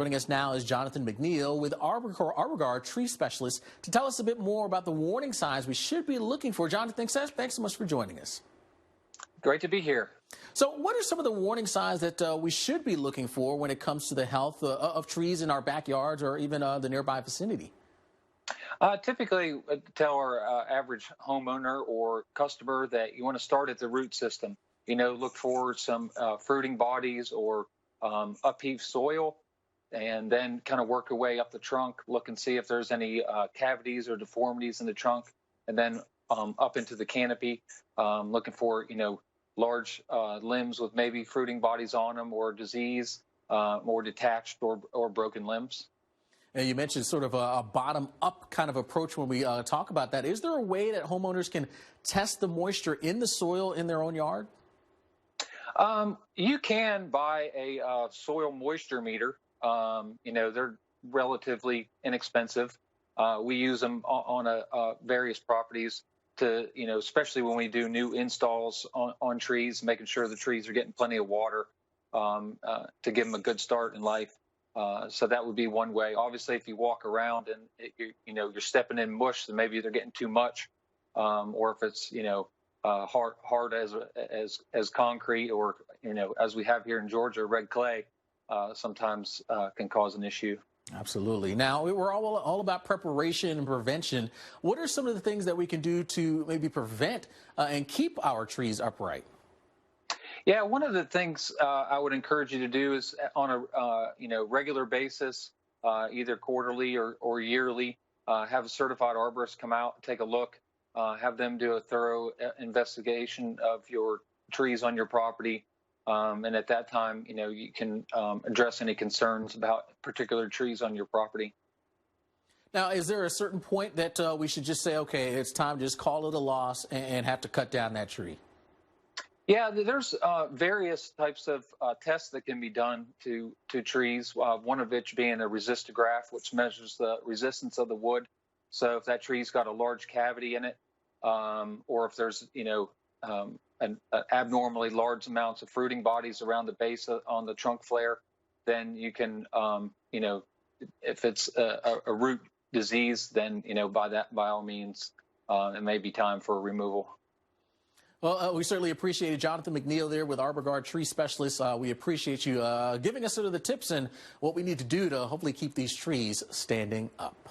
Joining us now is Jonathan McNeil with Arborguard tree specialist to tell us a bit more about the warning signs we should be looking for. Jonathan, thanks so much for joining us. Great to be here. So what are some of the warning signs that we should be looking for when it comes to the health of trees in our backyards or even the nearby vicinity? Typically, tell our average homeowner or customer that you want to start at the root system. Look for some fruiting bodies or upheaved soil, and then kind of work your way up the trunk, look and see if there's any cavities or deformities in the trunk, and then up into the canopy, looking for, large limbs with maybe fruiting bodies on them or disease, or detached or broken limbs. And you mentioned sort of a bottom-up kind of approach when we talk about that. Is there a way that homeowners can test the moisture in the soil in their own yard? You can buy a soil moisture meter. They're relatively inexpensive. We use them on various properties to, especially when we do new installs on trees, making sure the trees are getting plenty of water to give them a good start in life. So that would be one way. Obviously, if you walk around and you're stepping in mush, then maybe they're getting too much, or if it's hard as concrete, or as we have here in Georgia, red clay, sometimes can cause an issue. Absolutely. Now, we're all about preparation and prevention. What are some of the things that we can do to maybe prevent and keep our trees upright? Yeah, one of the things I would encourage you to do is on a regular basis, either quarterly or yearly, have a certified arborist come out, take a look, have them do a thorough investigation of your trees on your property. And at that time, you can address any concerns about particular trees on your property. Now, is there a certain point that we should just say, okay, it's time to just call it a loss and have to cut down that tree? Yeah, there's various types of tests that can be done to trees, one of which being a resistograph, which measures the resistance of the wood. So if that tree's got a large cavity in it, or if there's, an abnormally large amounts of fruiting bodies around the base on the trunk flare, then you can, if it's a root disease, then, by all means, it may be time for removal. Well, we certainly appreciate it. Jonathan McNeil there with Arborguard Tree Specialist. We appreciate you giving us sort of the tips and what we need to do to hopefully keep these trees standing up.